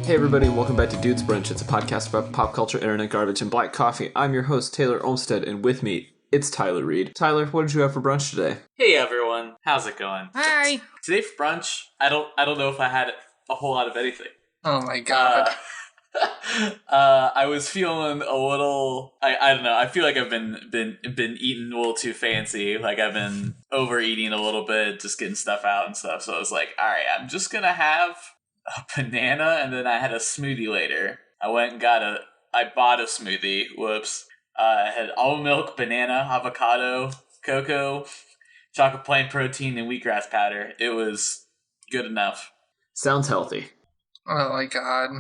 Hey everybody, and welcome back to Dude's Brunch. It's a podcast about pop culture, internet garbage, and black coffee. I'm your host, Taylor Olmstead, and with me, it's Tyler Reed. Tyler, what did you have for brunch today? Hey everyone, how's it going? Hi. Today for brunch, I don't know if I had a whole lot of anything. Oh my god. I was feeling a little. I don't know. I feel like I've been eating a little too fancy. Like I've been overeating a little bit, just getting stuff out and stuff. So I was like, all right, I'm just gonna have a banana, and then I had a smoothie later. I bought a smoothie. Whoops. I had almond milk, banana, avocado, cocoa, chocolate plant protein, and wheatgrass powder. It was good enough. Sounds healthy. Oh my god.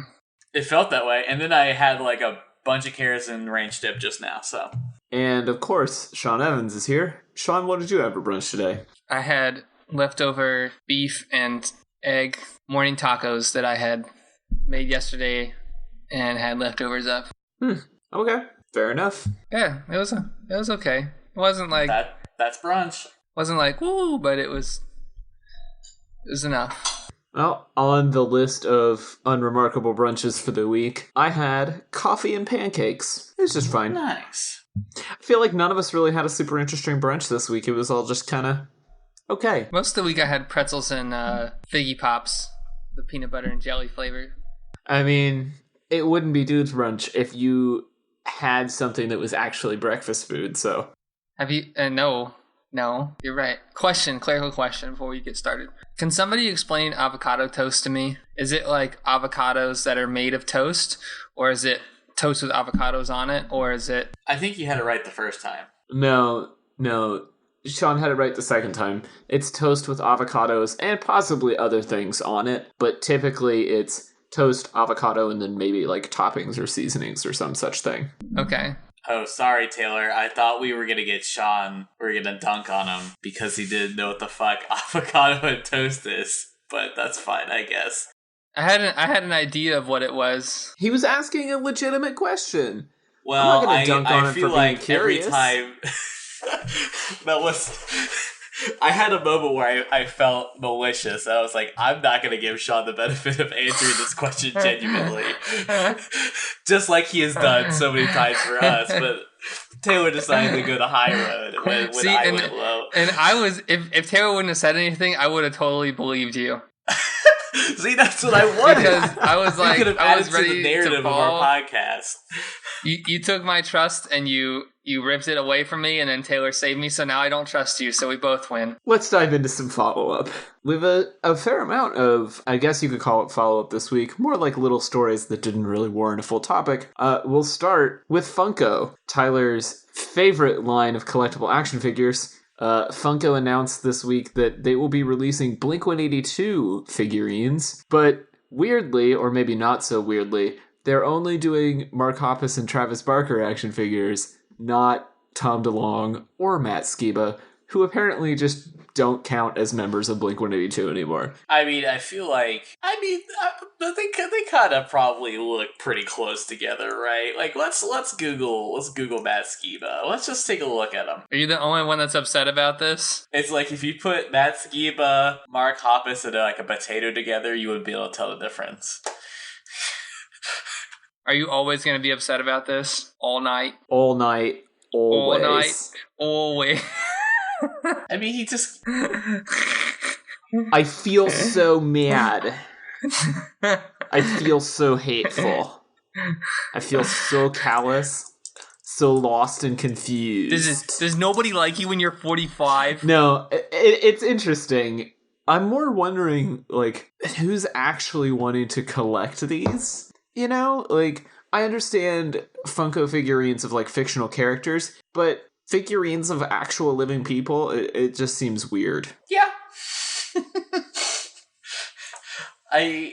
It felt that way. And then I had like a bunch of carrots and ranch dip just now, so. And of course, Sean Evans is here. Sean, what did you have for brunch today? I had leftover beef and egg morning tacos that I had made yesterday and had leftovers of. Okay, fair enough. Yeah, it was okay. It wasn't like that's brunch. Wasn't like woo, but it was enough. Well, on the list of unremarkable brunches for the week, I had coffee and pancakes. It was just fine. Nice. I feel like none of us really had a super interesting brunch this week. It was all just kind of okay. Most of the week I had pretzels and Figgy Pops, the peanut butter and jelly flavor. I mean, it wouldn't be Dude's Brunch if you had something that was actually breakfast food, so. Have you... No, you're right. Clerical question before we get started. Can somebody explain avocado toast to me? Is it like avocados that are made of toast? Or is it toast with avocados on it? Or is it... I think you had it right the first time. No. Sean had it right the second time. It's toast with avocados and possibly other things on it, but typically it's toast, avocado, and then maybe like toppings or seasonings or some such thing. Okay. Oh, sorry, Taylor. I thought we were going to get Sean. We were going to dunk on him because he didn't know what the fuck avocado and toast is. But that's fine, I guess. I had an idea of what it was. He was asking a legitimate question. Well, I'm not gonna dunk on him feel for like being every curious. time... that was... I had a moment where I felt malicious. I was like, I'm not going to give Sean the benefit of answering this question genuinely. Just like he has done so many times for us. But Taylor decided to go the high road when I went low. And I was... If Taylor wouldn't have said anything, I would have totally believed you. See, that's what I wanted. Because I was like, you could have I was added to ready the narrative to of fall. our podcast. You took my trust and you ripped it away from me, and then Taylor saved me, so now I don't trust you, so we both win. Let's dive into some follow-up. We have a fair amount of, I guess you could call it follow-up this week, more like little stories that didn't really warrant a full topic. We'll start with Funko, Tyler's favorite line of collectible action figures. Funko announced this week that they will be releasing Blink-182 figurines, but weirdly, or maybe not so weirdly, they're only doing Mark Hoppus and Travis Barker action figures, not Tom DeLonge or Matt Skiba, who apparently just don't count as members of Blink-182 anymore. I mean, I feel like... they kind of probably look pretty close together, right? Like, let's Google Matt Skiba. Let's just take a look at him. Are you the only one that's upset about this? It's like if you put Matt Skiba, Mark Hoppus, and like a potato together, you would be able to tell the difference. Are you always going to be upset about this? All night? All night, always. All night, always. I mean, he just... I feel so mad. I feel so hateful. I feel so callous, so lost and confused. Does nobody like you when you're 45? No, it's interesting. I'm more wondering, like, who's actually wanting to collect these? You know, like, I understand Funko figurines of, like, fictional characters, but figurines of actual living people, it just seems weird. Yeah. I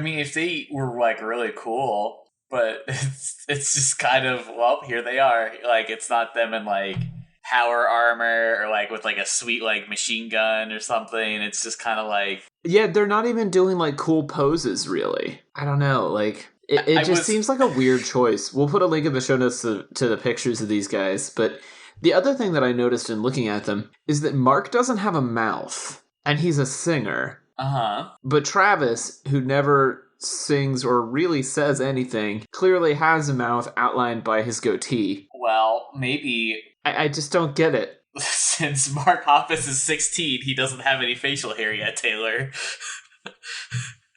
mean, if they were, like, really cool, but it's just kind of, well, here they are. Like, it's not them in, like, power armor or, like, with, like, a sweet, like, machine gun or something. It's just kind of like... Yeah, they're not even doing, like, cool poses, really. I don't know, like... It just seems like a weird choice. We'll put a link in the show notes to the pictures of these guys, but the other thing that I noticed in looking at them is that Mark doesn't have a mouth, and he's a singer. Uh-huh. But Travis, who never sings or really says anything, clearly has a mouth outlined by his goatee. Well, maybe... I just don't get it. Since Mark Hoppus is 16, he doesn't have any facial hair yet, Taylor.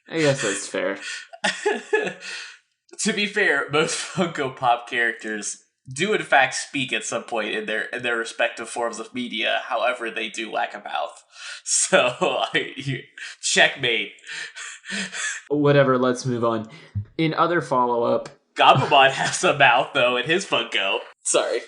I guess that's fair. To be fair, most Funko Pop characters do in fact speak at some point in their respective forms of media. However, they do lack a mouth. So, checkmate. Whatever, let's move on. In other follow-up... Gabumon has a mouth, though, in his Funko. Sorry.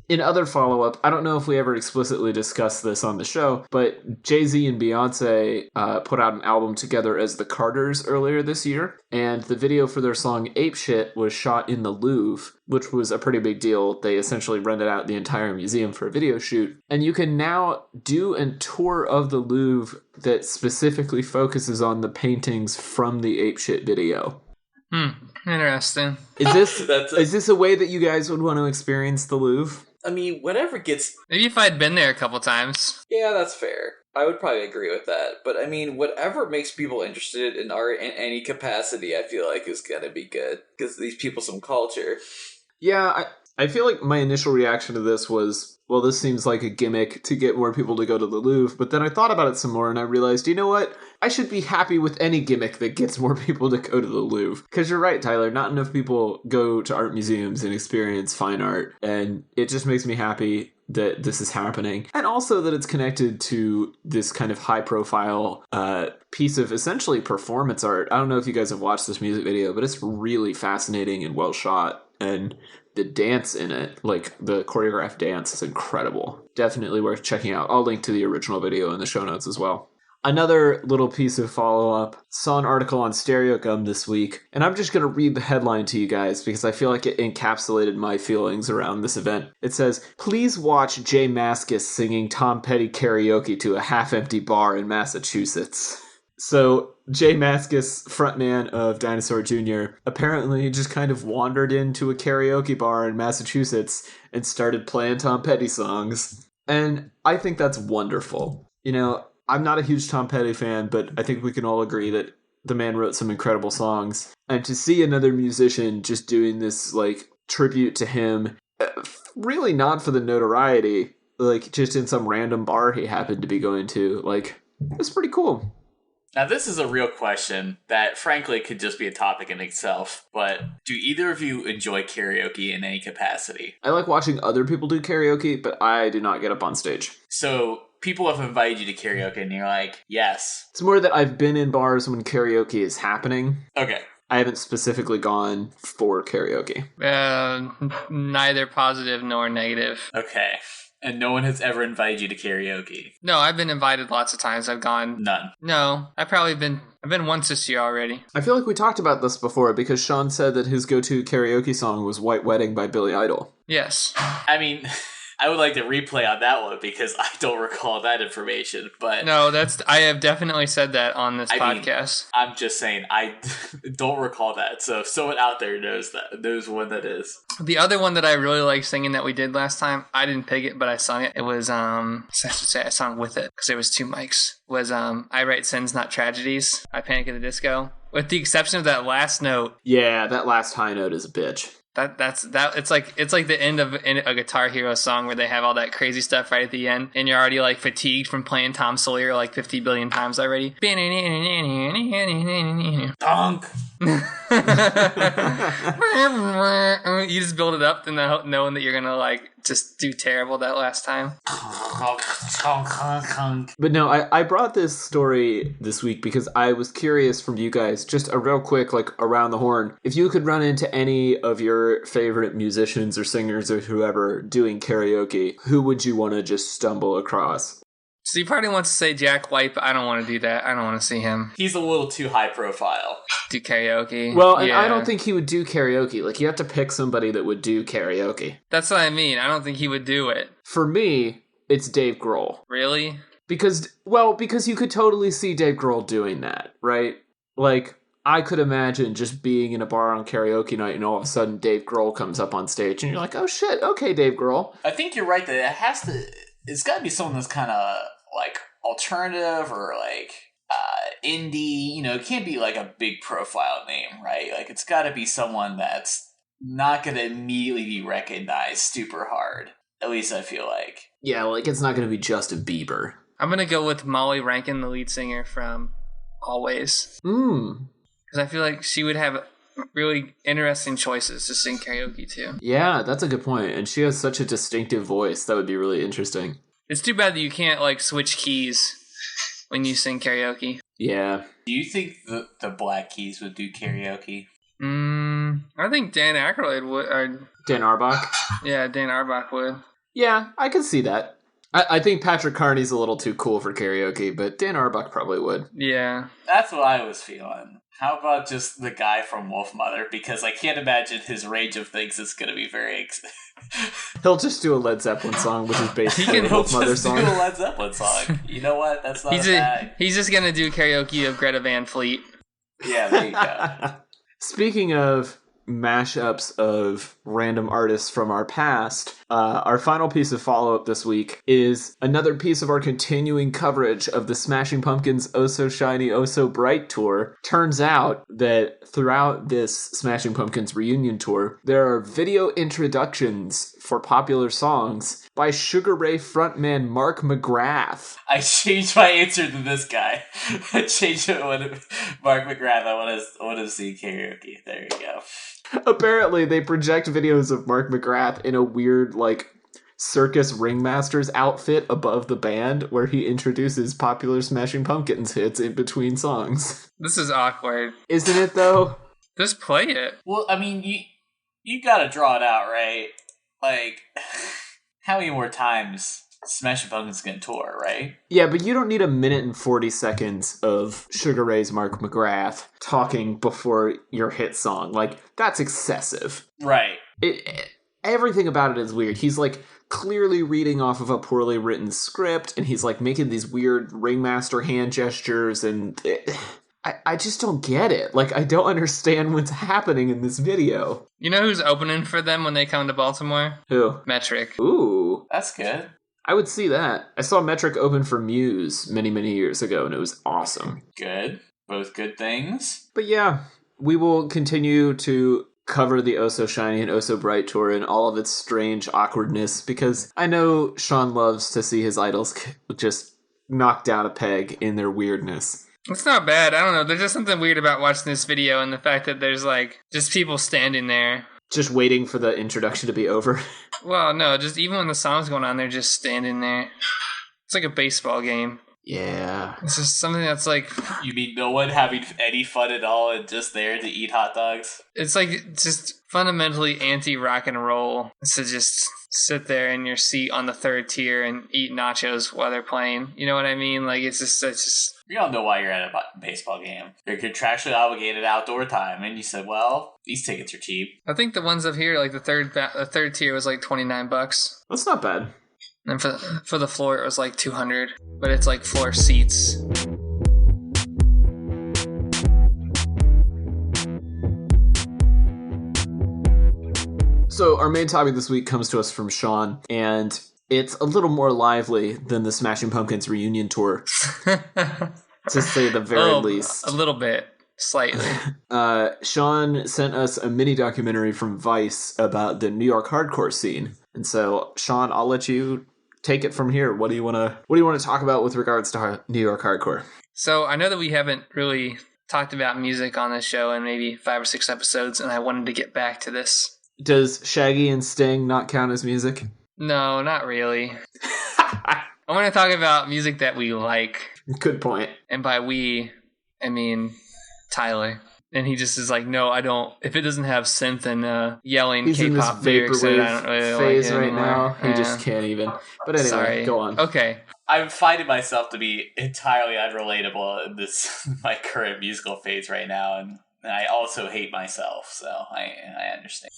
In other follow-up, I don't know if we ever explicitly discussed this on the show, but Jay-Z and Beyonce put out an album together as the Carters earlier this year, and the video for their song Apeshit was shot in the Louvre, which was a pretty big deal. They essentially rented out the entire museum for a video shoot, and you can now do a tour of the Louvre that specifically focuses on the paintings from the Apeshit video. Interesting. Is this a way that you guys would want to experience the Louvre? I mean, whatever gets... Maybe if I'd been there a couple times. Yeah, that's fair. I would probably agree with that. But I mean, whatever makes people interested in art in any capacity, I feel like is gonna be good. Because these people some culture. Yeah, I feel like my initial reaction to this was, well, this seems like a gimmick to get more people to go to the Louvre. But then I thought about it some more and I realized, you know what? I should be happy with any gimmick that gets more people to go to the Louvre. Because you're right, Tyler, not enough people go to art museums and experience fine art. And it just makes me happy that this is happening. And also that it's connected to this kind of high-profile piece of essentially performance art. I don't know if you guys have watched this music video, but it's really fascinating and well shot. And the dance in it, like the choreographed dance, is incredible. Definitely worth checking out. I'll link to the original video in the show notes as well. Another little piece of follow-up. Saw an article on Stereo Gum this week, and I'm just going to read the headline to you guys because I feel like it encapsulated my feelings around this event. It says, "Please watch Jay Mascis singing Tom Petty Karaoke to a half-empty bar in Massachusetts." So, Jay Mascis, frontman of Dinosaur Jr., apparently just kind of wandered into a karaoke bar in Massachusetts and started playing Tom Petty songs. And I think that's wonderful. You know, I'm not a huge Tom Petty fan, but I think we can all agree that the man wrote some incredible songs. And to see another musician just doing this, like, tribute to him, really not for the notoriety, like, just in some random bar he happened to be going to, like, it's pretty cool. Now, this is a real question that, frankly, could just be a topic in itself, but do either of you enjoy karaoke in any capacity? I like watching other people do karaoke, but I do not get up on stage. So, people have invited you to karaoke, and you're like, yes. It's more that I've been in bars when karaoke is happening. Okay. I haven't specifically gone for karaoke. Neither positive nor negative. Okay. And no one has ever invited you to karaoke? No, I've been invited lots of times. I've gone. None. No, I've been once this year already. I feel like we talked about this before because Sean said that his go-to karaoke song was White Wedding by Billy Idol. Yes. I mean, I would like to replay on that one because I don't recall that information, but... No, I have definitely said that on this podcast. I'm just saying, I don't recall that, so if someone out there knows when that is. The other one that I really like singing that we did last time, I didn't pick it, but I sung it. It was, I should say I sung with it, because there was two mics. Was, I Write Sins, Not Tragedies by Panic at the Disco. With the exception of that last note. Yeah, that last high note is a bitch. It's like the end of a Guitar Hero song where they have all that crazy stuff right at the end, and you're already like fatigued from playing Tom Sawyer like 50 billion times already. Donk. You just build it up and knowing that you're gonna like just do terrible that last time. But no, I brought this story this week because I was curious from you guys, just a real quick, like, around the horn. If you could run into any of your favorite musicians or singers or whoever doing karaoke, who would you want to just stumble across? So you probably want to say Jack White, but I don't want to do that. I don't want to see him. He's a little too high profile. Do karaoke. Well, and yeah. I don't think he would do karaoke. Like, you have to pick somebody that would do karaoke. That's what I mean. I don't think he would do it. For me, it's Dave Grohl. Really? Because you could totally see Dave Grohl doing that, right? Like, I could imagine just being in a bar on karaoke night and all of a sudden Dave Grohl comes up on stage and you're like, oh shit, okay, Dave Grohl. I think you're right that it's got to be someone that's kind of like alternative or like indie, it can't be like a big profile name, right? Like it's got to be someone that's not going to immediately be recognized super hard. At least I feel like. Yeah, like it's not going to be Justin Bieber. I'm going to go with Molly Rankin, the lead singer from Always. Because I feel like she would have really interesting choices to sing karaoke to. Yeah, that's a good point. And she has such a distinctive voice. That would be really interesting. It's too bad that you can't like switch keys when you sing karaoke. Yeah. Do you think the Black Keys would do karaoke? I think Dan Aykroyd would. Or, Dan Arbach? Yeah, Dan Arbach would. Yeah, I could see that. I think Patrick Carney's a little too cool for karaoke, but Dan Arbach probably would. Yeah. That's what I was feeling. How about just the guy from Wolfmother? Because I can't imagine his range of things is going to be very... He'll just do a Led Zeppelin song, which is basically a Wolfmother song. He'll just do a Led Zeppelin song. You know what? That's not bad. He's just going to do karaoke of Greta Van Fleet. Yeah, there you go. Speaking of mashups of random artists from our past, our final piece of follow-up this week is another piece of our continuing coverage of the Smashing Pumpkins Oh So Shiny, Oh So Bright tour. Turns out that throughout this Smashing Pumpkins reunion tour, there are video introductions for popular songs by Sugar Ray frontman Mark McGrath. I changed my answer to this guy. I changed it when Mark McGrath. I want to see karaoke. There you go. Apparently, they project videos of Mark McGrath in a weird, like, circus ringmaster's outfit above the band where he introduces popular Smashing Pumpkins hits in between songs. This is awkward. Isn't it, though? Just play it. Well, I mean, you gotta draw it out, right? Like, how many more times Smashing Pumpkins can tour, right? Yeah, but you don't need 1 minute and 40 seconds of Sugar Ray's Mark McGrath talking before your hit song. Like, that's excessive. Right. Everything about it is weird. He's, like, clearly reading off of a poorly written script, and he's, like, making these weird ringmaster hand gestures, and I just don't get it. Like, I don't understand what's happening in this video. You know who's opening for them when they come to Baltimore? Who? Metric. Ooh. That's good. I would see that. I saw Metric open for Muse many, many years ago, and it was awesome. Good. Both good things. But yeah, we will continue to cover the Oh So Shiny and Oh So Bright tour in all of its strange awkwardness, because I know Sean loves to see his idols just knock down a peg in their weirdness. It's not bad. I don't know. There's just something weird about watching this video and the fact that there's, like, just people standing there. Just waiting for the introduction to be over. Well, no, just even when the song's going on, they're just standing there. It's like a baseball game. Yeah. It's just something that's like... You mean no one having any fun at all and just there to eat hot dogs? It's like just fundamentally anti-rock and roll. It's to just sit there in your seat on the third tier and eat nachos while they're playing. You know what I mean? Like, it's just... You don't know why you're at a baseball game. You're contractually obligated outdoor time, and you said, well, these tickets are cheap. I think the ones up here, like the third tier was like $29. That's not bad. And for the floor, it was like $200. But it's like floor seats. So our main topic this week comes to us from Sean, and it's a little more lively than the Smashing Pumpkins reunion tour, to say the very least. A little bit. Slightly. Sean sent us a mini documentary from Vice about the New York hardcore scene. And so, Sean, I'll let you take it from here. What do you want to talk about with regards to New York hardcore? So I know that we haven't really talked about music on this show in maybe 5 or 6 episodes, and I wanted to get back to this. Does Shaggy and Sting not count as music? No, not really. I want to talk about music that we like. Good point. And by we, I mean Tyler. And he just is like, no, I don't. If it doesn't have synth and yelling He's K-pop in this lyrics, I don't vaporwave really phase like it right anymore. now. He Yeah. just can't even. But anyway, Sorry. Go on. Okay. I'm finding myself to be entirely unrelatable in this my current musical phase right now, and I also hate myself, so I understand.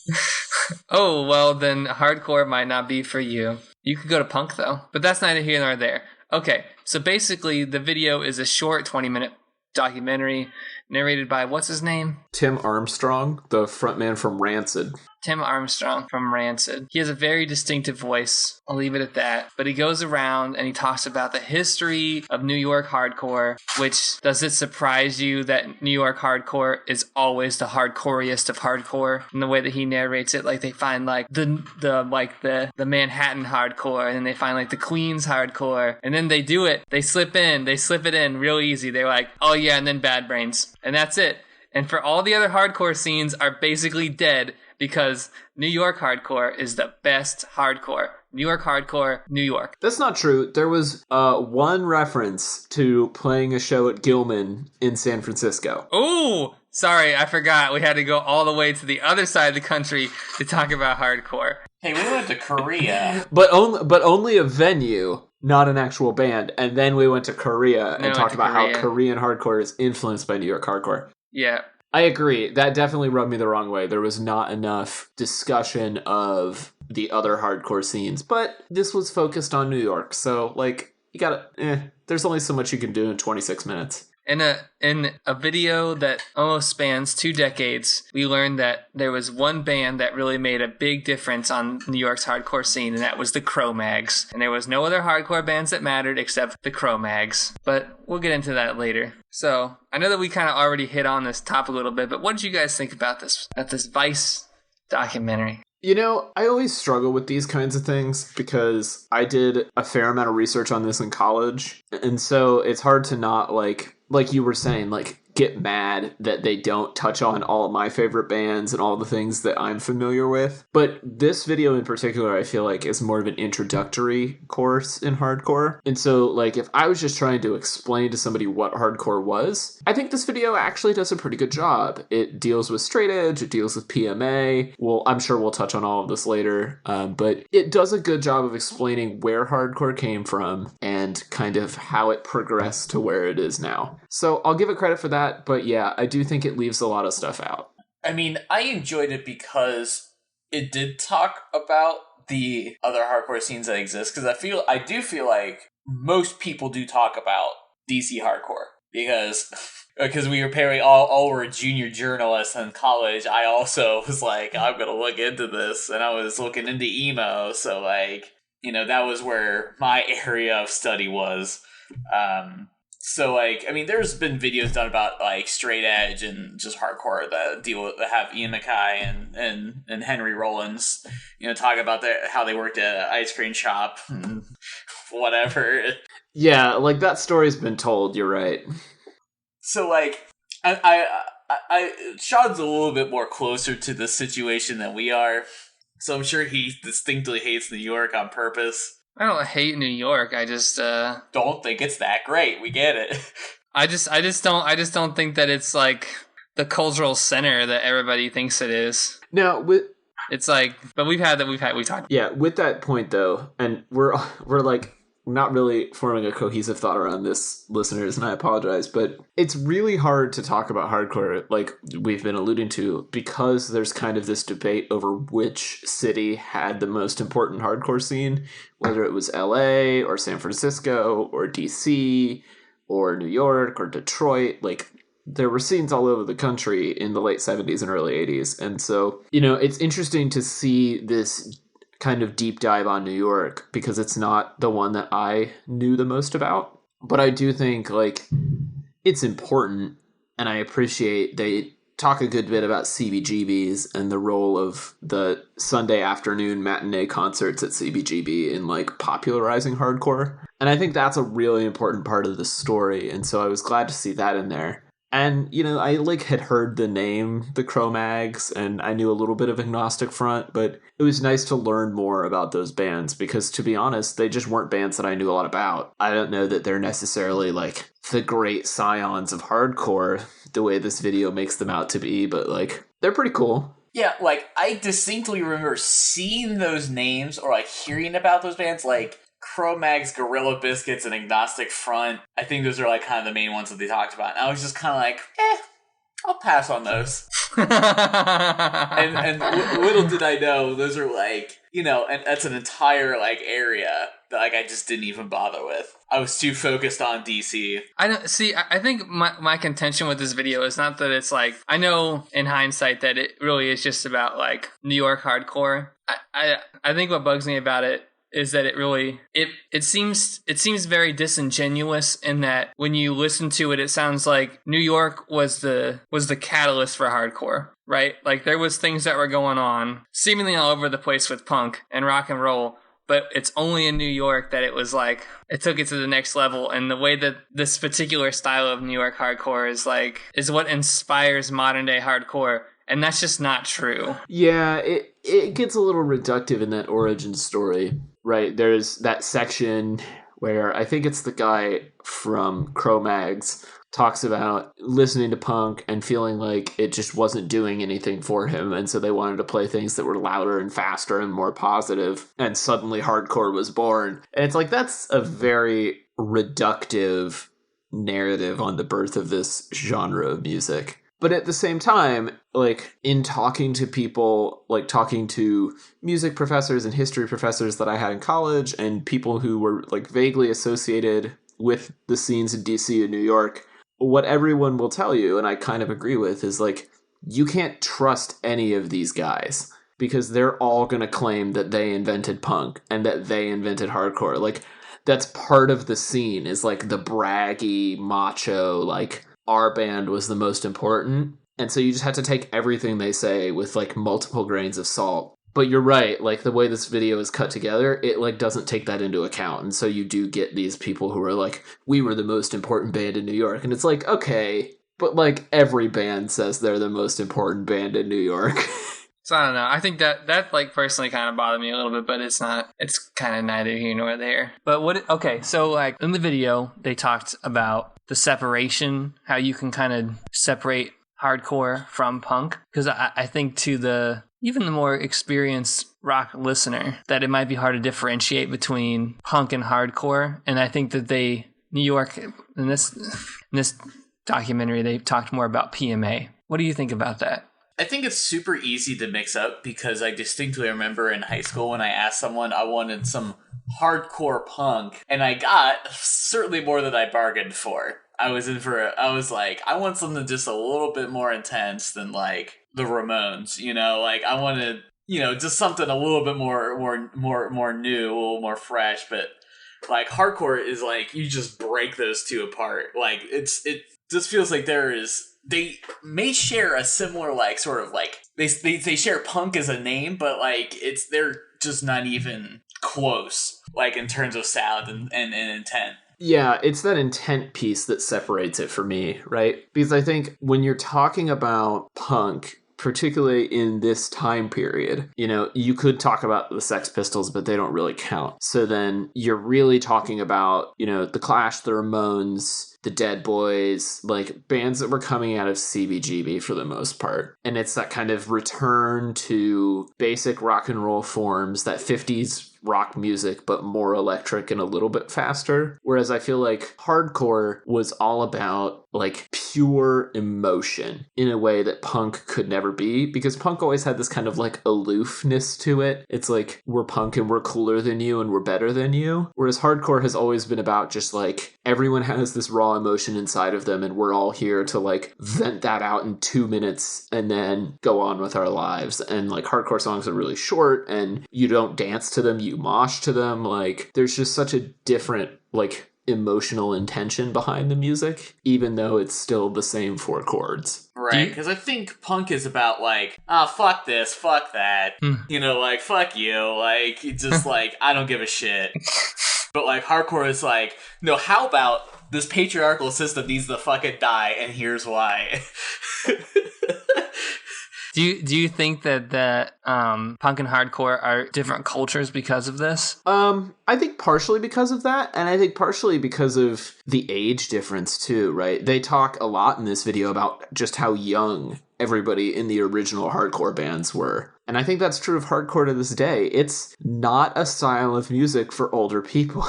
Oh, well, then hardcore might not be for you. You could go to punk, though. But that's neither here nor there. Okay, so basically the video is a short 20-minute documentary narrated by, what's his name? Tim Armstrong, the frontman from Rancid. Tim Armstrong from Rancid. He has a very distinctive voice. I'll leave it at that. But he goes around and he talks about the history of New York hardcore, which, does it surprise you that New York hardcore is always the hardcorest of hardcore? In the way that he narrates it, like they find like the Manhattan hardcore, and then they find like the Queens hardcore, and then they do it. They slip it in real easy. They're like, oh yeah, and then Bad Brains. And that's it. And for all the other hardcore scenes are basically dead because New York hardcore is the best hardcore. New York hardcore, New York. That's not true. There was one reference to playing a show at Gilman in San Francisco. Ooh, sorry, I forgot. We had to go all the way to the other side of the country to talk about hardcore. Hey, we went to Korea. but only a venue, not an actual band. And then we went to Korea and talked about how Korean hardcore is influenced by New York hardcore. Yeah. I agree. That definitely rubbed me the wrong way. There was not enough discussion of the other hardcore scenes, but this was focused on New York. So, like, you gotta, there's only so much you can do in 26 minutes. In a video that almost spans 2 decades, we learned that there was one band that really made a big difference on New York's hardcore scene, and that was the Cro-Mags. And there was no other hardcore bands that mattered except the Cro-Mags. But we'll get into that later. So, I know that we kind of already hit on this topic a little bit, but what did you guys think about this Vice documentary? You know, I always struggle with these kinds of things because I did a fair amount of research on this in college. And so it's hard to not, like you were saying, like, get mad that they don't touch on all of my favorite bands and all the things that I'm familiar with. But this video in particular, I feel like, is more of an introductory course in hardcore. And so, like, if I was just trying to explain to somebody what hardcore was, I think this video actually does a pretty good job. It deals with straight edge, it deals with PMA. Well, I'm sure we'll touch on all of this later, but it does a good job of explaining where hardcore came from and kind of how it progressed to where it is now. So I'll give it credit for that. But yeah, I do think it leaves a lot of stuff out. I mean, I enjoyed it because it did talk about the other hardcore scenes that exist. Because I do feel like most people do talk about DC hardcore because we were apparently all were junior journalists in college. I also was like, I'm gonna look into this, and I was looking into emo. So like, you know, that was where my area of study was. So, like, I mean, there's been videos done about, like, straight edge and just hardcore that have Ian MacKaye and Henry Rollins, you know, talk about how they worked at an ice cream shop and whatever. Yeah, like, that story's been told, you're right. So, like, Sean's a little bit more closer to the situation than we are, so I'm sure he distinctly hates New York on purpose. I don't hate New York. I just don't think it's that great. We get it. I just don't think that it's like the cultural center that everybody thinks it is. No, it's like, but we talked. Yeah, with that point though, and we're like not really forming a cohesive thought around this, listeners, and I apologize, but it's really hard to talk about hardcore, like we've been alluding to, because there's kind of this debate over which city had the most important hardcore scene, whether it was LA or San Francisco or DC or New York or Detroit. Like, there were scenes all over the country in the late 70s and early 80s. And so, you know, it's interesting to see this kind of deep dive on New York because it's not the one that I knew the most about. But I do think, like, it's important, and I appreciate they talk a good bit about CBGBs and the role of the Sunday afternoon matinee concerts at CBGB in, like, popularizing hardcore. And I think that's a really important part of the story, and so I was glad to see that in there. And, you know, I, like, had heard the name, the Cro-Mags, and I knew a little bit of Agnostic Front, but it was nice to learn more about those bands because, to be honest, they just weren't bands that I knew a lot about. I don't know that they're necessarily, like, the great scions of hardcore the way this video makes them out to be, but, like, they're pretty cool. Yeah, like, I distinctly remember seeing those names or, like, hearing about those bands, like Cro-Mags, Gorilla Biscuits, and Agnostic Front. I think those are, like, kind of the main ones that they talked about. And I was just kind of like, I'll pass on those. and little did I know, those are, like, you know, and that's an entire, like, area that like I just didn't even bother with. I was too focused on DC. I don't see. I think my contention with this video is not that it's like, I know in hindsight that it really is just about like New York hardcore. I think what bugs me about it is that it seems very disingenuous in that when you listen to it, it sounds like New York was the catalyst for hardcore, right? Like there was things that were going on seemingly all over the place with punk and rock and roll, but it's only in New York that it was like, it took it to the next level. And the way that this particular style of New York hardcore is what inspires modern day hardcore. And that's just not true. Yeah, it gets a little reductive in that origin story, right? There's that section where I think it's the guy from Cro-Mags talks about listening to punk and feeling like it just wasn't doing anything for him, and so they wanted to play things that were louder and faster and more positive, and suddenly hardcore was born. And it's like, that's a very reductive narrative on the birth of this genre of music. But at the same time, like, in talking to people, like talking to music professors and history professors that I had in college and people who were like vaguely associated with the scenes in DC and New York, what everyone will tell you, and I kind of agree with, is like, you can't trust any of these guys because they're all going to claim that they invented punk and that they invented hardcore. Like, that's part of the scene, is like the braggy, macho, like, our band was the most important. And so you just have to take everything they say with like multiple grains of salt. But you're right, like the way this video is cut together, it like doesn't take that into account. And so you do get these people who are like, we were the most important band in New York. And it's like, okay, but like every band says they're the most important band in New York. So I don't know. I think that like personally kind of bothered me a little bit, but it's kind of neither here nor there. But okay, so like in the video, they talked about the separation, how you can kind of separate hardcore from punk. Because I think to even the more experienced rock listener, that it might be hard to differentiate between punk and hardcore. And I think that New York, in this documentary, they talked more about PMA. What do you think about that? I think it's super easy to mix up because I distinctly remember in high school when I asked someone I wanted some hardcore punk, and I got certainly more than I bargained for. I was like, I want something just a little bit more intense than like the Ramones, you know, like I wanted, you know, just something a little bit more new, a little more fresh. But like hardcore is like, you just break those two apart. Like it just feels like they may share a similar like sort of like they share punk as a name, but like they're just not even close, like in terms of sound and intent. Yeah, it's that intent piece that separates it for me, right? Because I think when you're talking about punk, particularly in this time period, you know, you could talk about the Sex Pistols, but they don't really count. So then you're really talking about, you know, the Clash, the Ramones, the Dead Boys, like bands that were coming out of CBGB for the most part. And it's that kind of return to basic rock and roll forms, that 50s rock music, but more electric and a little bit faster. Whereas I feel like hardcore was all about like pure emotion in a way that punk could never be, because punk always had this kind of like aloofness to it. It's like, we're punk and we're cooler than you and we're better than you. Whereas hardcore has always been about just like, everyone has this raw emotion inside of them and we're all here to like vent that out in 2 minutes and then go on with our lives. And like hardcore songs are really short and you don't dance to them, you mosh to them. Like there's just such a different like emotional intention behind the music, even though it's still the same four chords. Right, because I think punk is about like, fuck this, fuck that, you know, like, fuck you, like, just like, I don't give a shit. But like, hardcore is like, no, how about this patriarchal system needs to fucking die, and here's why. Do you think that punk and hardcore are different cultures because of this? I think partially because of that, and I think partially because of the age difference too, right? They talk a lot in this video about just how young everybody in the original hardcore bands were. And I think that's true of hardcore to this day. It's not a style of music for older people.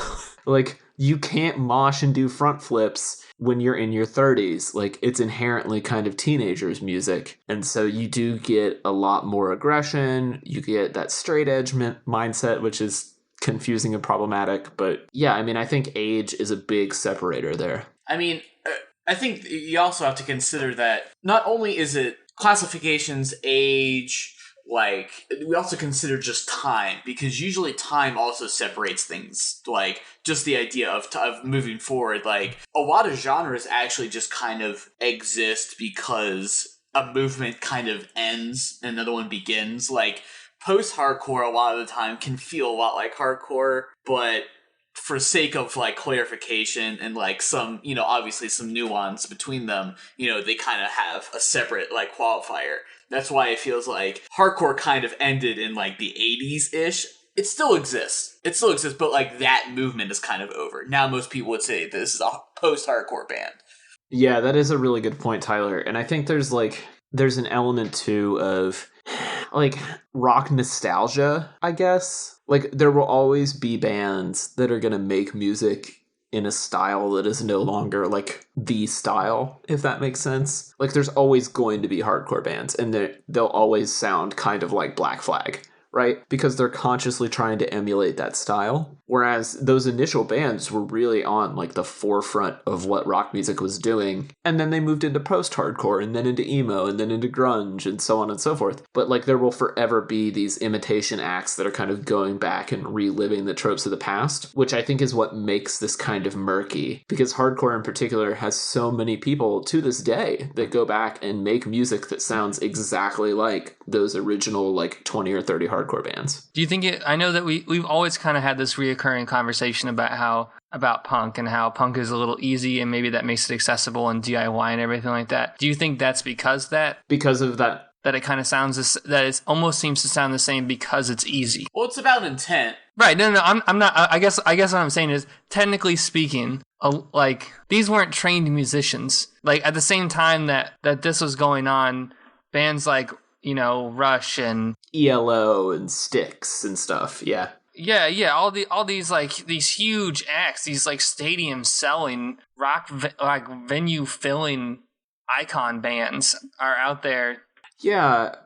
Like, you can't mosh and do front flips when you're in your 30s. Like, it's inherently kind of teenagers' music. And so you do get a lot more aggression. You get that straight edge mindset, which is confusing and problematic. But yeah, I mean, I think age is a big separator there. I mean, I think you also have to consider that not only is it classifications, age, like, we also consider just time, because usually time also separates things, like, just the idea of moving forward. Like, a lot of genres actually just kind of exist because a movement kind of ends and another one begins. Like, post-hardcore a lot of the time can feel a lot like hardcore, but for sake of, like, clarification and, like, some, you know, obviously some nuance between them, you know, they kind of have a separate, like, qualifier. That's why it feels like hardcore kind of ended in, like, the 80s-ish. It still exists. But, like, that movement is kind of over. Now most people would say this is a post-hardcore band. Yeah, that is a really good point, Tyler. And I think there's an element, too, of, like, rock nostalgia, I guess. Like, there will always be bands that are going to make music in a style that is no longer, like, the style, if that makes sense. Like, there's always going to be hardcore bands, and they'll always sound kind of like Black Flag, right? Because they're consciously trying to emulate that style. Whereas those initial bands were really on, like, the forefront of what rock music was doing. And then they moved into post-hardcore, and then into emo, and then into grunge, and so on and so forth. But, like, there will forever be these imitation acts that are kind of going back and reliving the tropes of the past, which I think is what makes this kind of murky. Because hardcore in particular has so many people to this day that go back and make music that sounds exactly like those original, like, 20 or 30 hardcore bands. Do you think I know that we've always kind of had this reoccurring conversation about punk and how punk is a little easy and maybe that makes it accessible and DIY and everything like that. Do you think that's because of that it kind of sounds that it almost seems to sound the same because it's easy? Well, it's about intent. Right. No, I'm not. I guess what I'm saying is, technically speaking, like, these weren't trained musicians. Like, at the same time that this was going on, bands like, you know, Rush and ELO and Styx and stuff. Yeah. Yeah, all these like these huge acts, these like stadium selling rock like venue filling icon bands are out there. Yeah,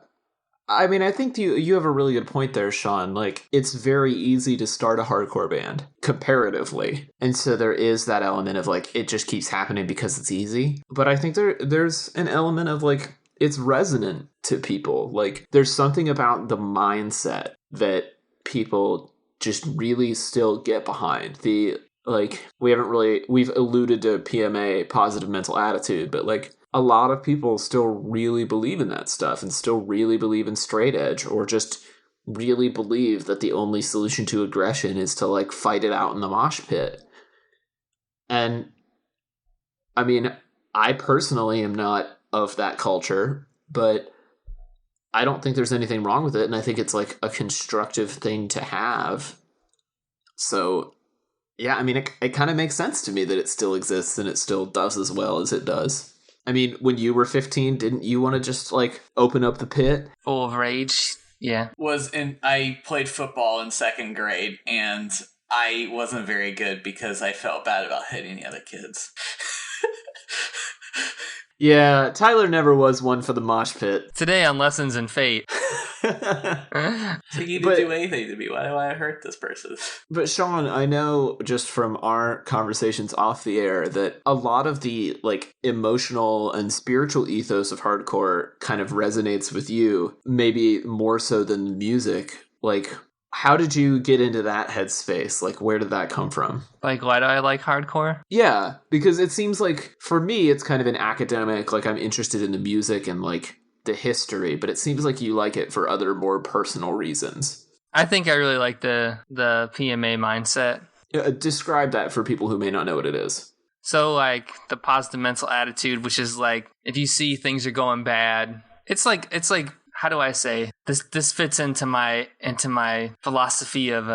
I mean, I think you have a really good point there, Sean. Like, it's very easy to start a hardcore band comparatively, and so there is that element of, like, it just keeps happening because it's easy. But I think there's an element of, like, it's resonant to people. Like, there's something about the mindset that people just really still get behind. We've alluded to PMA, positive mental attitude, but, like, a lot of people still really believe in that stuff and still really believe in straight edge, or just really believe that the only solution to aggression is to, like, fight it out in the mosh pit. And I mean, I personally am not of that culture, but I don't think there's anything wrong with it, and I think it's, like, a constructive thing to have. So, yeah, I mean, it kind of makes sense to me that it still exists and it still does as well as it does. I mean, when you were 15, didn't you want to just, like, open up the pit? Full of rage, yeah. I played football in second grade, and I wasn't very good because I felt bad about hitting the other kids. Yeah, Tyler never was one for the mosh pit. Today on Lessons in Fate. So he didn't do anything to me. Why do I hurt this person? But Sean, I know just from our conversations off the air that a lot of the, like, emotional and spiritual ethos of hardcore kind of resonates with you, maybe more so than the music. Like, how did you get into that headspace? Like, where did that come from? Like, why do I like hardcore? Yeah, because it seems like, for me, it's kind of an academic, like, I'm interested in the music and, like, the history, but it seems like you like it for other more personal reasons. I think I really like the PMA mindset. Describe that for people who may not know what it is. So, like, the positive mental attitude, which is like, if you see things are going bad, it's like how do I say this fits into my philosophy of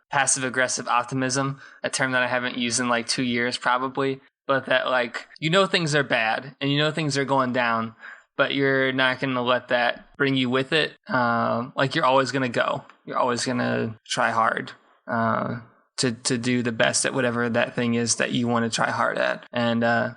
passive aggressive optimism, a term that I haven't used in like 2 years probably, but that, like, you know, things are bad and you know things are going down, but you're not going to let that bring you with it. Like, you're always going to go. You're always going to try hard to do the best at whatever that thing is that you want to try hard at. And I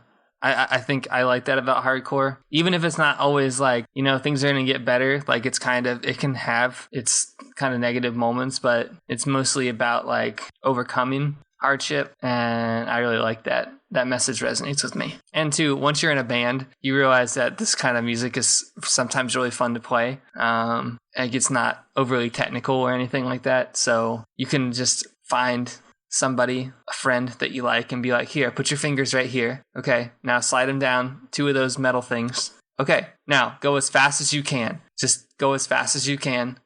I think I like that about hardcore. Even if it's not always like, things are going to get better. Like it can have its kind of negative moments, but it's mostly about like overcoming hardship. And I really like that. That message resonates with me. And two, once you're in a band, you realize that this kind of music is sometimes really fun to play. Like it's not overly technical or anything like that. So you can just find somebody, a friend that you like, and be like, here, put your fingers right here. Okay, now slide them down 2 of those metal things. Okay, now go as fast as you can. Just go as fast as you can.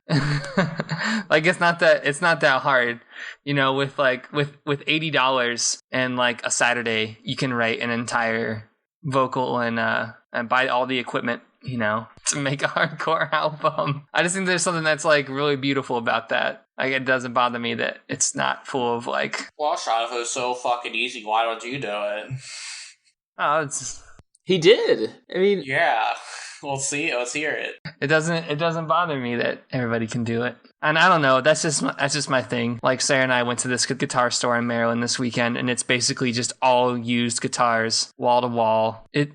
Like it's not that hard. With $80 and like a Saturday, you can write an entire vocal and buy all the equipment, to make a hardcore album. I just think there's something that's like really beautiful about that. Like it doesn't bother me that it's not full of like, well, Sean, if it was so fucking easy, why don't you do it? Oh, he did. I mean, yeah. We'll see. Let's hear it. It doesn't bother me that everybody can do it. And I don't know, that's just my thing. Like Sarah and I went to this guitar store in Maryland this weekend, and it's basically just all used guitars, wall to wall. It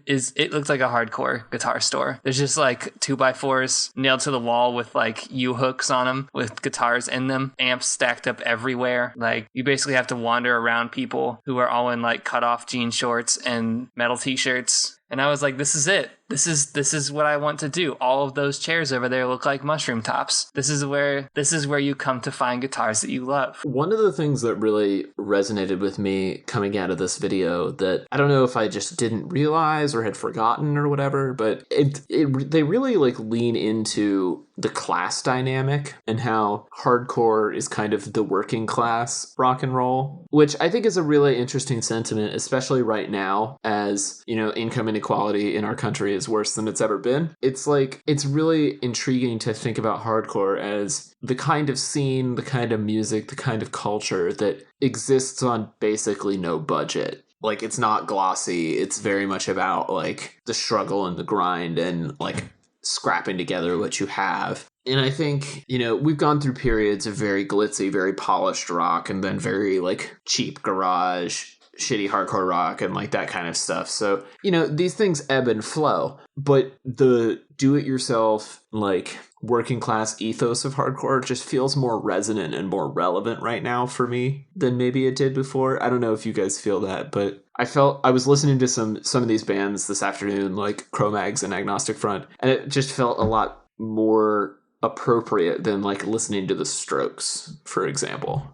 looks like a hardcore guitar store. There's just like 2x4s nailed to the wall with like U-hooks on them with guitars in them, amps stacked up everywhere. Like you basically have to wander around people who are all in like cut off jean shorts and metal t-shirts. And I was like, this is it. This is what I want to do. All of those chairs over there look like mushroom tops. This is where you come to find guitars that you love. One of the things that really resonated with me coming out of this video that I don't know if I just didn't realize or had forgotten or whatever, but they really like lean into the class dynamic and how hardcore is kind of the working class rock and roll, which I think is a really interesting sentiment, especially right now as, income inequality in our country is worse than it's ever been. It's like, it's really intriguing to think about hardcore as the kind of scene, the kind of music, the kind of culture that exists on basically no budget. Like, it's not glossy. It's very much about like the struggle and the grind and like scrapping together what you have. And I think, we've gone through periods of very glitzy, very polished rock and then very like cheap garage, shitty hardcore rock and like that kind of stuff. So, these things ebb and flow, but the do-it-yourself, like working class ethos of hardcore just feels more resonant and more relevant right now for me than maybe it did before. I don't know if you guys feel that, but I was listening to some of these bands this afternoon, like Cro-Mags and Agnostic Front, and it just felt a lot more appropriate than like listening to the Strokes, for example.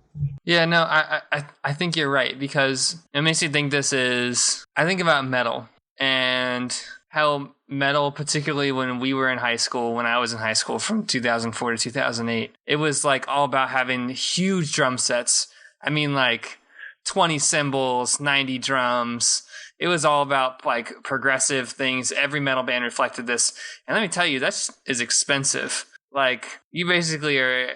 Yeah, no, I think you're right, because it makes me think I think about metal and how metal, particularly when we were in high school, when I was in high school from 2004 to 2008, it was like all about having huge drum sets. I mean, like 20 cymbals, 90 drums. It was all about like progressive things. Every metal band reflected this. And let me tell you, that is expensive. Like you basically are,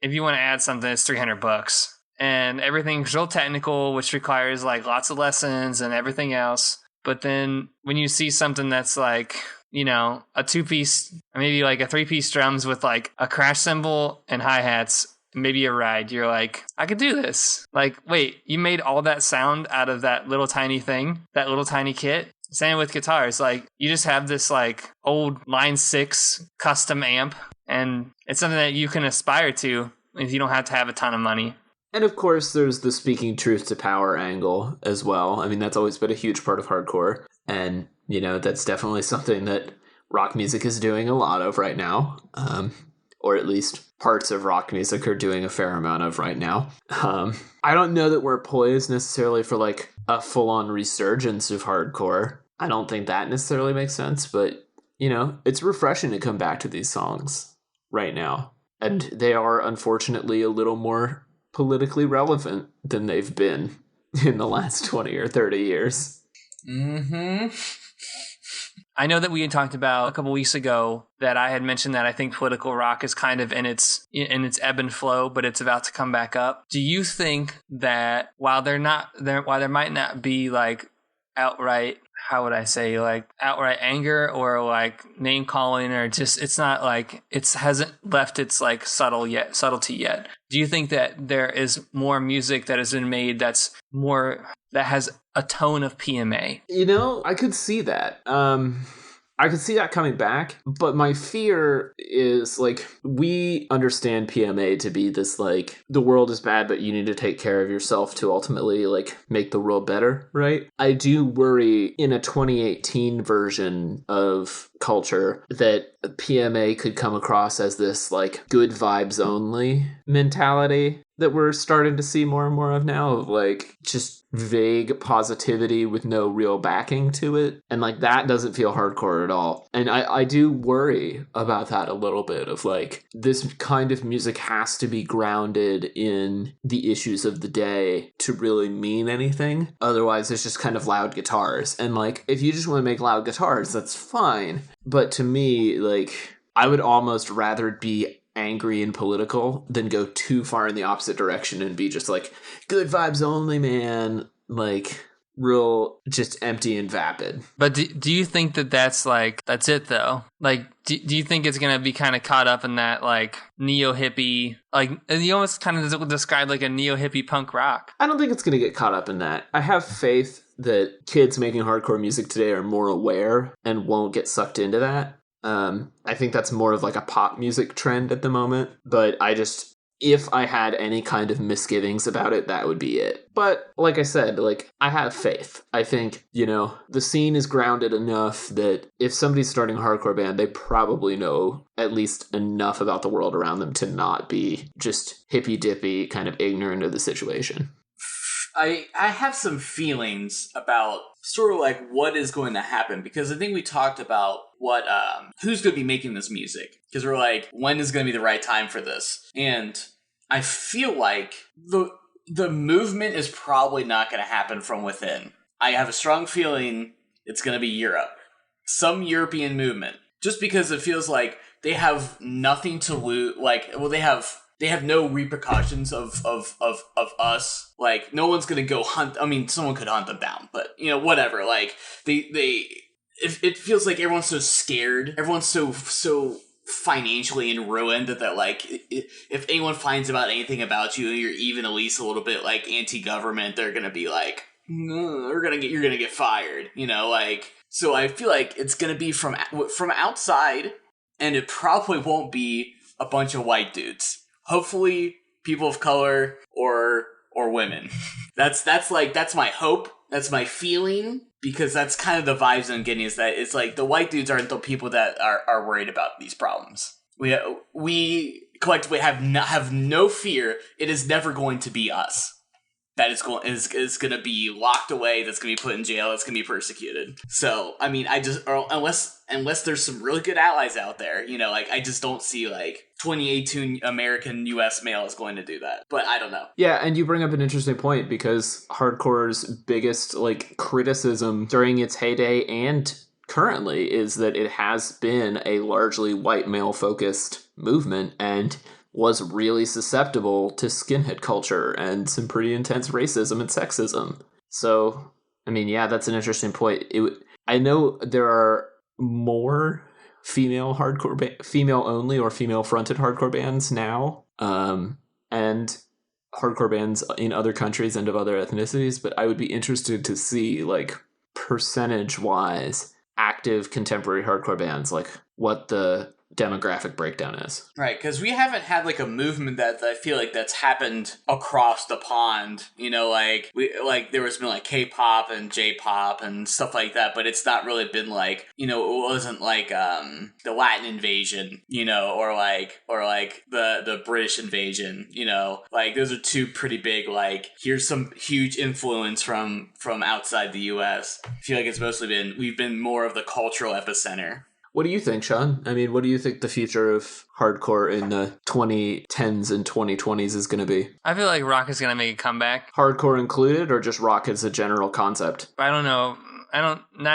if you want to add something, it's $300. And everything's real technical, which requires like lots of lessons and everything else. But then when you see something that's like, a 2-piece, maybe like a 3-piece drums with like a crash cymbal and hi-hats, maybe a ride, you're like, I could do this. Like, wait, you made all that sound out of that little tiny thing, that little tiny kit? Same with guitars. Like, you just have this like old Line 6 custom amp, and it's something that you can aspire to if you don't have to have a ton of money. And of course, there's the speaking truth to power angle as well. I mean, that's always been a huge part of hardcore. And, that's definitely something that rock music is doing a lot of right now. Or at least parts of rock music are doing a fair amount of right now. I don't know that we're poised necessarily for like a full-on resurgence of hardcore. I don't think that necessarily makes sense. But, it's refreshing to come back to these songs right now. And they are, unfortunately, a little more politically relevant than they've been in the last 20 or 30 years. Mm-hmm. I know that we had talked about a couple weeks ago that I had mentioned that I think political rock is kind of in its ebb and flow, but it's about to come back up. Do you think that while there might not be like outright how would I say, like outright anger or like name calling, or just it's not like it hasn't left its like subtlety yet. Do you think that there is more music that has been made that has a tone of PMA? I could see that. I could see that coming back, but my fear is, like, we understand PMA to be this, like, the world is bad, but you need to take care of yourself to ultimately, like, make the world better, right? I do worry in a 2018 version of culture that PMA could come across as this, like, good vibes only mentality that we're starting to see more and more of now, of, like, just vague positivity with no real backing to it. And, like, that doesn't feel hardcore at all. And I do worry about that a little bit, of, like, this kind of music has to be grounded in the issues of the day to really mean anything. Otherwise, it's just kind of loud guitars. And, like, if you just want to make loud guitars, that's fine. But to me, like, I would almost rather be angry and political than go too far in the opposite direction and be just like, good vibes only, man, like real just empty and vapid. But do you think that's it though? Like, do you think it's gonna be kind of caught up in that like neo hippie, like you almost kind of describe like a neo hippie punk rock? I don't think it's gonna get caught up in that. I have faith that kids making hardcore music today are more aware and won't get sucked into that. I think that's more of like a pop music trend at the moment, but if I had any kind of misgivings about it, that would be it. But like I said, like, I have faith. I think, the scene is grounded enough that if somebody's starting a hardcore band, they probably know at least enough about the world around them to not be just hippy-dippy, kind of ignorant of the situation. I have some feelings about sort of like what is going to happen, because I think we talked about who's going to be making this music, because we're like, when is going to be the right time for this? And I feel like the movement is probably not going to happen from within. I have a strong feeling it's going to be Europe, some European movement, just because it feels like they have nothing to lose. Like, well, they have no repercussions of us. Like, no one's gonna go hunt. I mean, someone could hunt them down, but whatever. Like, it feels like everyone's so scared. Everyone's so financially in ruin that like, if anyone finds out anything about you, and you're even at least a little bit like anti-government, they're gonna be like, you're gonna get fired. Like, so I feel like it's gonna be from outside, and it probably won't be a bunch of white dudes. Hopefully people of color or women. That's my hope. That's my feeling, because that's kind of the vibes I'm getting, is that it's like the white dudes aren't the people that are worried about these problems. We collectively have no fear. It is never going to be us that is going to be locked away, that's going to be put in jail, that's going to be persecuted. So, I mean, unless there's some really good allies out there, like, I just don't see, like, 2018 American U.S. male is going to do that. But I don't know. Yeah, and you bring up an interesting point, because hardcore's biggest, like, criticism during its heyday and currently is that it has been a largely white male-focused movement, and was really susceptible to skinhead culture and some pretty intense racism and sexism. So, I mean, yeah, that's an interesting point. I know there are more female only or female fronted hardcore bands now, and hardcore bands in other countries and of other ethnicities, but I would be interested to see, like, percentage wise, active contemporary hardcore bands, like, what the demographic breakdown is. Right, because we haven't had like a movement that I feel like that's happened across the pond. Like there was been like K-pop and J-pop and stuff like that, but it's not really been like, it wasn't like the Latin invasion, or like the British invasion, like those are two pretty big, like, here's some huge influence from outside the US. I feel like it's mostly we've been more of the cultural epicenter. What do you think, Sean? I mean, what do you think the future of hardcore in the 2010s and 2020s is going to be? I feel like rock is going to make a comeback. Hardcore included, or just rock as a general concept? I don't know. I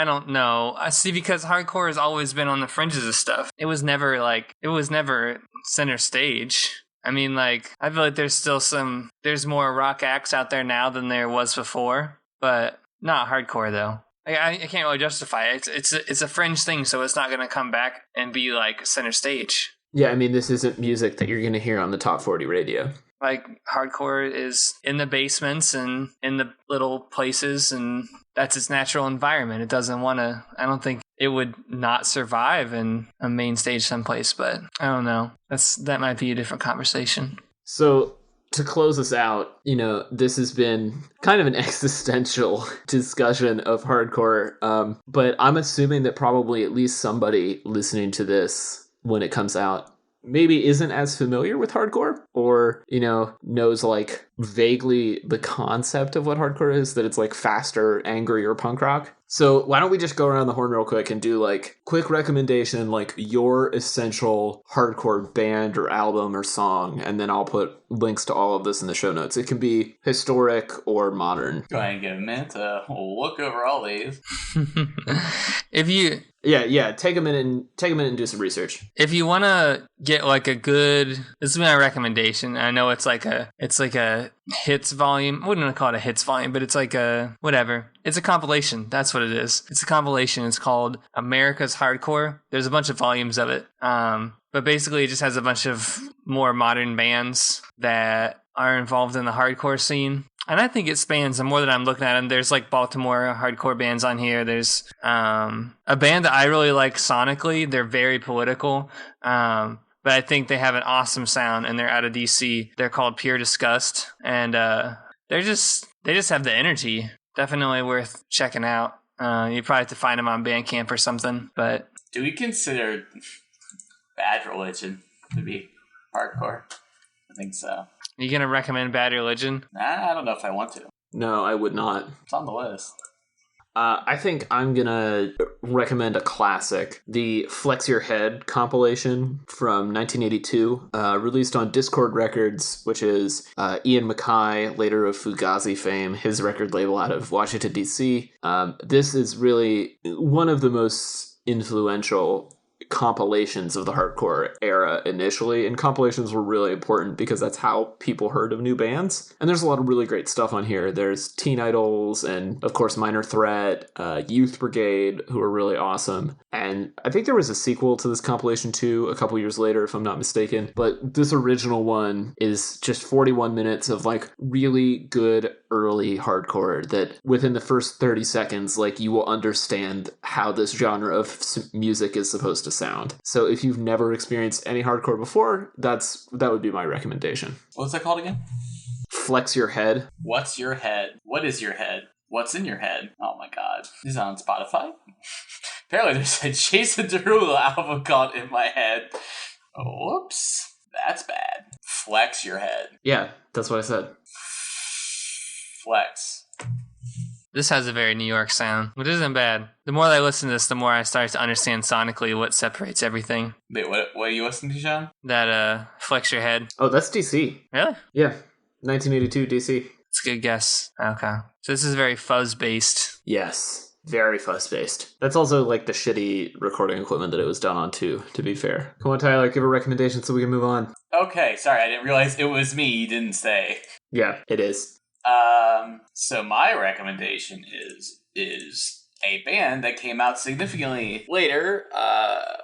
don't know. I see, because hardcore has always been on the fringes of stuff. It was never center stage. I mean, like, I feel like there's more rock acts out there now than there was before, but not hardcore though. I can't really justify it. It's a fringe thing, so it's not going to come back and be like center stage. Yeah, I mean, this isn't music that you're going to hear on the top 40 radio. Like, hardcore is in the basements and in the little places, and that's its natural environment. It doesn't want to, I don't think it would not survive in a main stage someplace, but I don't know. That might be a different conversation. So, to close us out, this has been kind of an existential discussion of hardcore, but I'm assuming that probably at least somebody listening to this when it comes out maybe isn't as familiar with hardcore, or, knows like vaguely the concept of what hardcore is, that it's like faster, angrier punk rock. So why don't we just go around the horn real quick and do like quick recommendation, like your essential hardcore band or album or song, and then I'll put links to all of this in the show notes. It can be historic or modern. Go ahead and give a minute to look over all these. Yeah, take a minute and do some research. If you want to get like a good, this is my recommendation. I know it's like a hits volume. I wouldn't call it a hits volume, but it's like a whatever. It's a compilation. That's what it is. It's a compilation. It's called America's Hardcore. There's a bunch of volumes of it. But basically it just has a bunch of more modern bands that are involved in the hardcore scene. And I think it spans, the more that I'm looking at them, there's like Baltimore hardcore bands on here. There's a band that I really like sonically. They're very political, but I think they have an awesome sound, and they're out of DC. They're called Pure Disgust, and they just have the energy. Definitely worth checking out. You probably have to find them on Bandcamp or something. But do we consider Bad Religion to be hardcore? I think so. You gonna recommend Bad Religion? Nah, I don't know if I want to. No, I would not. It's on the list. I think I'm gonna recommend a classic, the Flex Your Head compilation from 1982, released on Discord Records, which is Ian MacKaye, later of Fugazi fame, his record label out of Washington, D.C. This is really one of the most influential compilations of the hardcore era initially, and compilations were really important because that's how people heard of new bands. And there's a lot of really great stuff on here. There's Teen Idols and of course Minor Threat, Youth Brigade, who are really awesome. And I think there was a sequel to this compilation too a couple years later, if I'm not mistaken, but this original one is just 41 minutes of like really good early hardcore that within the first 30 seconds, like, you will understand how this genre of music is supposed to sound. So if you've never experienced any hardcore before, that would be my recommendation. What's that called again? Flex Your Head. What's your head? What is your head? What's in your head? Oh my god. Is it on Spotify? Apparently there's a Jason Derulo album called In My Head. Whoops. That's bad. Flex Your Head. Yeah, that's what I said. Flex. This has a very New York sound, which isn't bad. The more I listen to this, the more I start to understand sonically what separates everything. Wait, what are you listening to, Sean? That, Flex Your Head. Oh, that's DC. Really? Yeah, 1982 DC. It's a good guess. Okay. So this is very fuzz-based. Yes, very fuzz-based. That's also like the shitty recording equipment that it was done on too, to be fair. Come on, Tyler, give a recommendation so we can move on. Okay, sorry, I didn't realize it was me. You didn't say. Yeah, it is. So my recommendation is a band that came out significantly later.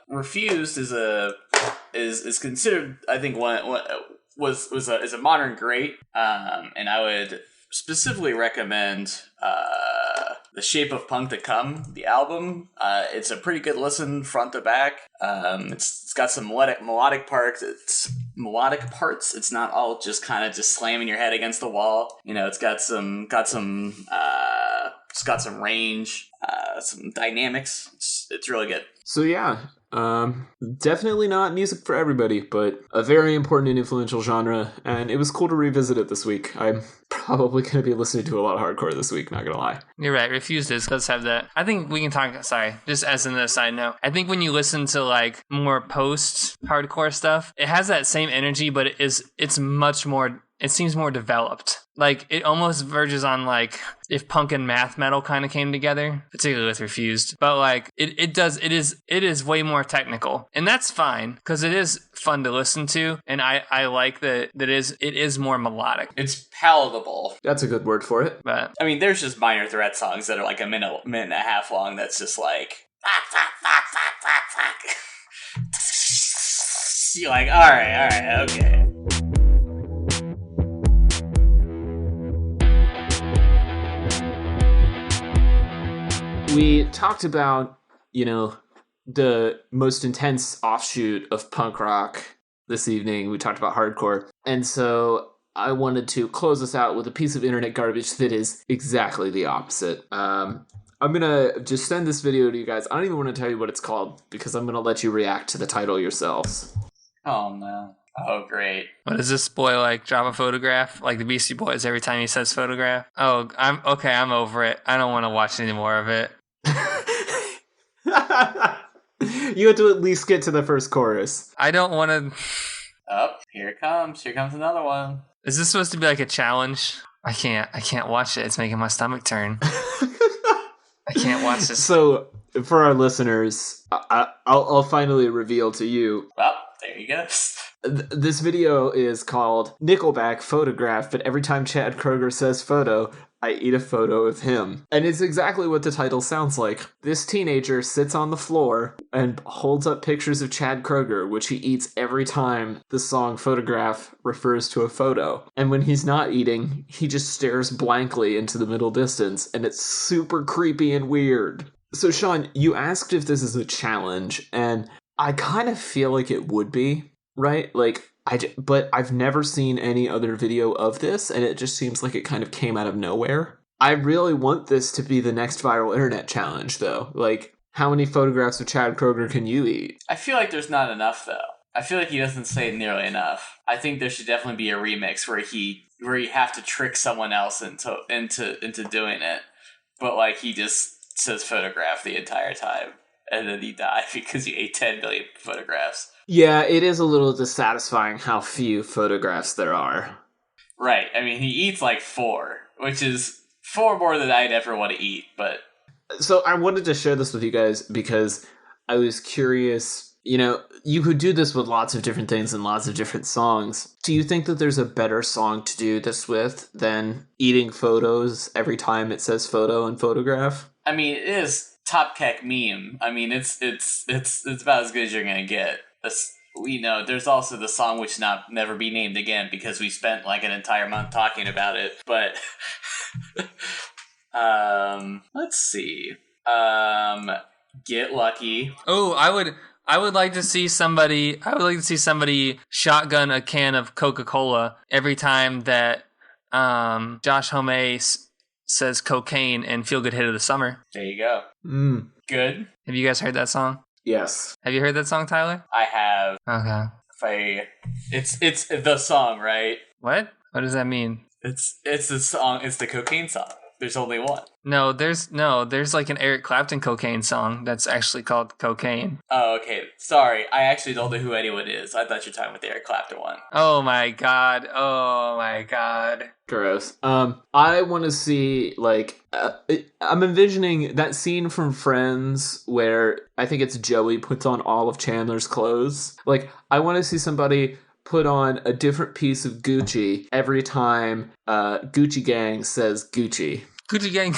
Refused is considered, I think, is a modern great. And I would specifically recommend The Shape of Punk to Come, the album. It's a pretty good listen front to back. It's got some melodic parts. It's not all just kind of just slamming your head against the wall. It's got some range, some dynamics. It's really good. So yeah, definitely not music for everybody, but a very important and influential genre, and it was cool to revisit it this week. I'm probably going to be listening to a lot of hardcore this week, not going to lie. You're right, Refused does have that. I think we can talk, just as an aside note, I think when you listen to more post-hardcore stuff, it has that same energy, but it's much more more developed. Like, it almost verges on, like, if punk and math metal kind of came together, particularly with Refused. But, like, it is way more technical. And that's fine, because it is fun to listen to, and I like that it is more melodic. It's palatable. That's a good word for it. But I mean, there's just Minor Threat songs that are like a minute and a half long that's just like... You're like, alright, okay. We talked about, the most intense offshoot of punk rock this evening. We talked about hardcore. And so I wanted to close us out with a piece of internet garbage that is exactly the opposite. I'm going to just send this video to you guys. I don't even want to tell you what it's called because I'm going to let you react to the title yourselves. Oh, no. Oh, great. what does this boy like? Drop a photograph? Like the Beastie Boys every time he says photograph? Oh, I'm over it. I don't want to watch any more of it. You have to at least get to the first chorus. I don't want to... Oh, here it comes. Here comes another one. Is this supposed to be like a challenge? I can't watch it. It's making my stomach turn. I can't watch this. So, for our listeners, I'll finally reveal to you. Well, there you go. This video is called Nickelback Photograph, but every time Chad Kroeger says photo, I eat a photo of him. And it's exactly what the title sounds like. This teenager sits on the floor and holds up pictures of Chad Kroeger, which he eats every time the song Photograph refers to a photo. And when he's not eating, he just stares blankly into the middle distance, and it's super creepy and weird. So, Sean, you asked if this is a challenge, and I kind of feel like it would be, right? Like, but I've never seen any other video of this, and it just seems like it kind of came out of nowhere. I really want this to be the next viral internet challenge, though. Like, how many photographs of Chad Kroeger can you eat? I feel like there's not enough, though. I feel like he doesn't say it nearly enough. I think there should definitely be a remix where you have to trick someone else into doing it, but like he just says photograph the entire time, and then he died because he ate 10 million photographs. Yeah, it is a little dissatisfying how few photographs there are. Right. I mean, he eats like 4, which is 4 more than I'd ever want to eat, but... So I wanted to share this with you guys because I was curious, you could do this with lots of different things and lots of different songs. Do you think that there's a better song to do this with than eating photos every time it says photo and photograph? I mean, it is Top Keck meme. I mean, it's about as good as you're going to get. There's also the song which never be named again because we spent like an entire month talking about it. But let's see. Get Lucky. Oh, I would like to see somebody. I would like to see somebody shotgun a can of Coca-Cola every time that Josh Homme says cocaine and Feel Good Hit of the Summer. There you go. Good. Have you guys heard that song? Yes. Have you heard that song, Tyler? I have. Okay. It's the song, right? What? What does that mean? It's the song. It's the cocaine song. There's only one. No, there's like an Eric Clapton cocaine song that's actually called Cocaine. Oh, okay. Sorry, I actually don't know who anyone is. I thought you were talking about the Eric Clapton one. Oh my god. Gross. I want to see, like, I'm envisioning that scene from Friends where I think it's Joey puts on all of Chandler's clothes. Like, I want to see somebody put on a different piece of Gucci every time Gucci Gang says Gucci. Gucci Gang.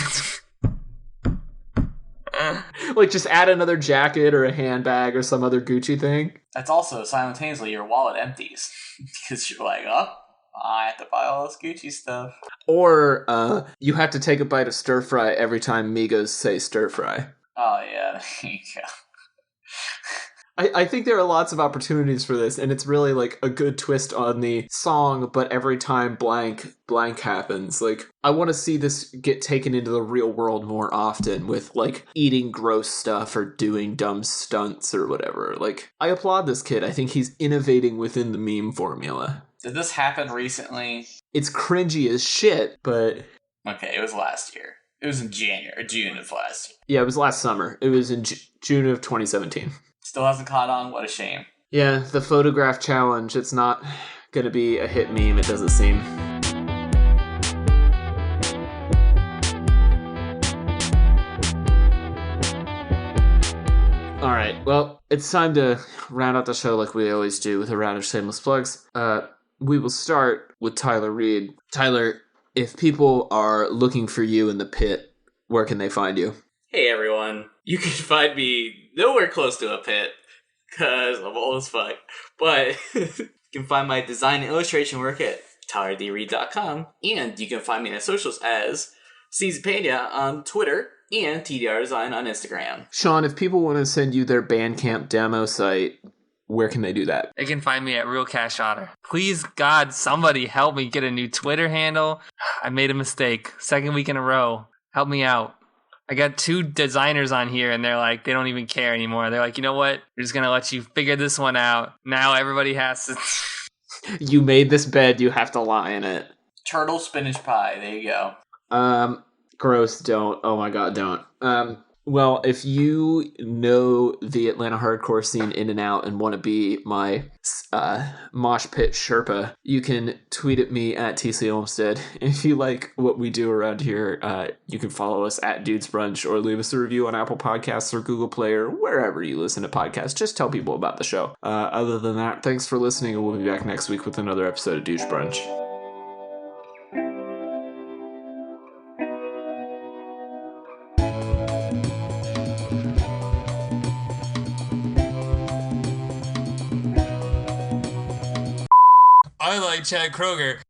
Like, just add another jacket or a handbag or some other Gucci thing. That's also simultaneously your wallet empties because you're like, oh, I have to buy all this Gucci stuff. Or you have to take a bite of stir fry every time Migos say stir fry. Oh yeah, there you go. I think there are lots of opportunities for this, and it's really like a good twist on the song, but every time blank happens, like, I want to see this get taken into the real world more often with, like, eating gross stuff or doing dumb stunts or whatever. Like, I applaud this kid. I think he's innovating within the meme formula. Did this happen recently? It's cringy as shit, but... Okay, it was last year. It was in June of last year. Yeah, it was last summer. It was in June of 2017. Still hasn't caught on. What a shame. Yeah, the photograph challenge. It's not gonna be a hit meme, it doesn't seem. Alright, well, it's time to round out the show like we always do with a round of shameless plugs. We will start with Tyler Reed. Tyler, if people are looking for you in the pit, where can they find you? Hey everyone, you can find me nowhere close to a pit, because I'm old as fuck, but you can find my design and illustration work at tylerdreed.com, and you can find me on the socials as CZPena on Twitter, and TDR Design on Instagram. Sean, if people want to send you their Bandcamp demo site, where can they do that? They can find me at Real Cash Otter. Please, God, somebody help me get a new Twitter handle. I made a mistake. Second week in a row. Help me out. I got 2 designers on here, and they're like, they don't even care anymore. They're like, you know what? We're just going to let you figure this one out. Now everybody has to... You made this bed, you have to lie in it. Turtle spinach pie. There you go. Gross, don't. Oh my god, don't. Well, if you know the Atlanta hardcore scene in and out and want to be my mosh pit Sherpa, you can tweet at me at TC Olmstead. If you like what we do around here, you can follow us at Dudes Brunch or leave us a review on Apple Podcasts or Google Play or wherever you listen to podcasts. Just tell people about the show. Other than that, thanks for listening, and we'll be back next week with another episode of Dudes Brunch. I like Chad Kroeger.